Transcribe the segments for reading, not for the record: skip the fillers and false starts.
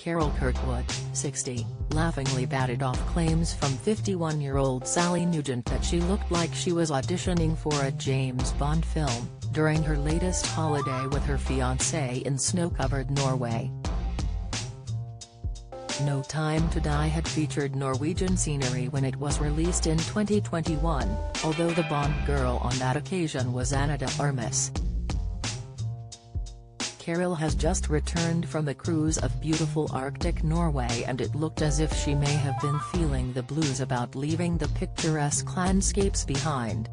Carol Kirkwood, 60, laughingly batted off claims from 51-year-old Sally Nugent that she looked like she was auditioning for a James Bond film, during her latest holiday with her fiancé in snow-covered Norway. No Time to Die had featured Norwegian scenery when it was released in 2021, although the Bond girl on that occasion was Anna de Armas. Carol has just returned from a cruise of beautiful Arctic Norway, and it looked as if she may have been feeling the blues about leaving the picturesque landscapes behind.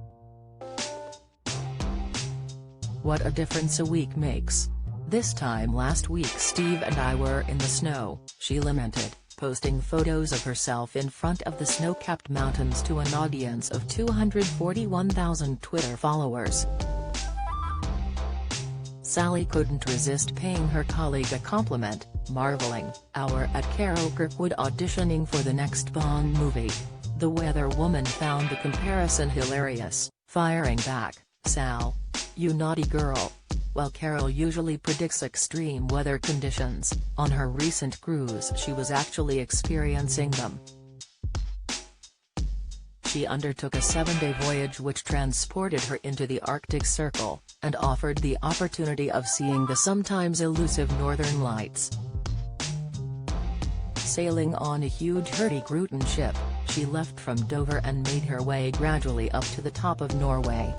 "What a difference a week makes. This time last week Steve and I were in the snow," she lamented, posting photos of herself in front of the snow-capped mountains to an audience of 241,000 Twitter followers. Sally couldn't resist paying her colleague a compliment, marveling, "Hour at Carol Kirkwood auditioning for the next Bond movie." The weather woman found the comparison hilarious, firing back, "Sal, you naughty girl." While Carol usually predicts extreme weather conditions, on her recent cruise she was actually experiencing them. She undertook a 7-day voyage which transported her into the Arctic Circle, and offered the opportunity of seeing the sometimes elusive Northern Lights. Sailing on a huge Hurtigruten ship, she left from Dover and made her way gradually up to the top of Norway.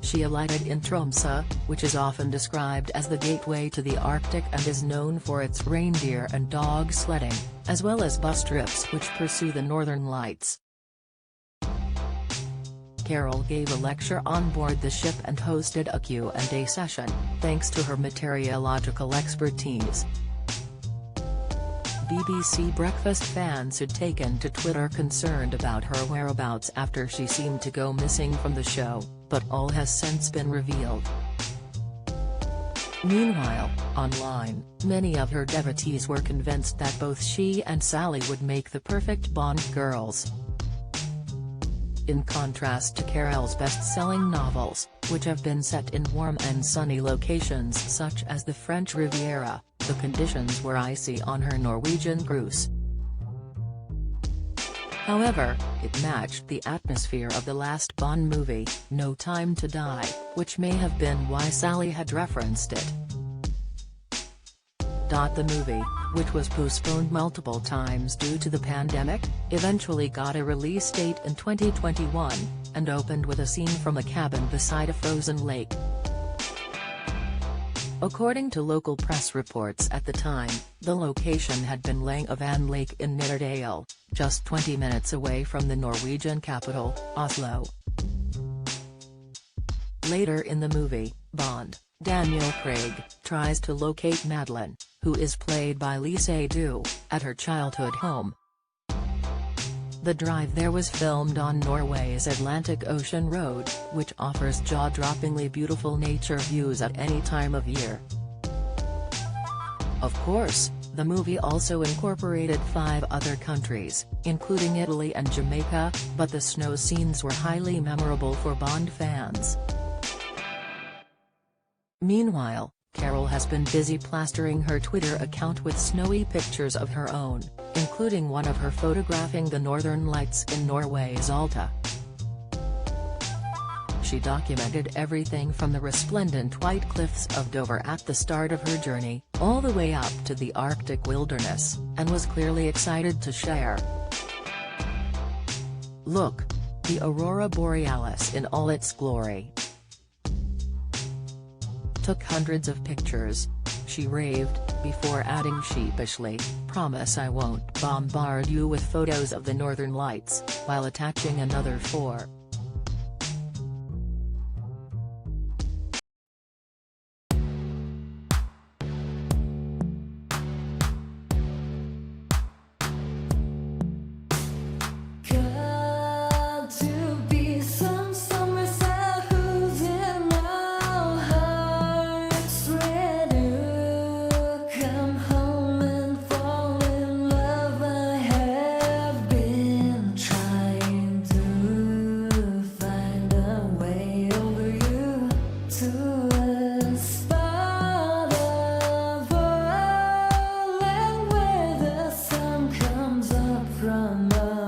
She alighted in Tromsø, which is often described as the gateway to the Arctic and is known for its reindeer and dog sledding, as well as bus trips which pursue the Northern Lights. Carol gave a lecture on board the ship and hosted a Q&A session, thanks to her meteorological expertise. BBC Breakfast fans had taken to Twitter concerned about her whereabouts after she seemed to go missing from the show, but all has since been revealed. Meanwhile, online, many of her devotees were convinced that both she and Sally would make the perfect Bond girls. In contrast to Carol's best-selling novels, which have been set in warm and sunny locations such as the French Riviera, the conditions were icy on her Norwegian cruise. However, it matched the atmosphere of the last Bond movie, No Time to Die, which may have been why Sally had referenced it. The movie, which was postponed multiple times due to the pandemic, eventually got a release date in 2021, and opened with a scene from a cabin beside a frozen lake. According to local press reports at the time, the location had been Lang of An Lake in Nittedal, just 20 minutes away from the Norwegian capital, Oslo. Later in the movie, Bond, Daniel Craig, tries to locate Madeleine, who is played by Lee Seydoux, at her childhood home. The drive there was filmed on Norway's Atlantic Ocean Road, which offers jaw-droppingly beautiful nature views at any time of year. Of course, the movie also incorporated 5 other countries, including Italy and Jamaica, but the snow scenes were highly memorable for Bond fans. Meanwhile, Carol has been busy plastering her Twitter account with snowy pictures of her own, including one of her photographing the Northern Lights in Norway's Alta. She documented everything from the resplendent white cliffs of Dover at the start of her journey, all the way up to the Arctic wilderness, and was clearly excited to share. "Look! The aurora borealis in all its glory. Took hundreds of pictures," she raved, before adding sheepishly, "Promise I won't bombard you with photos of the Northern Lights," while attaching another 4. drama.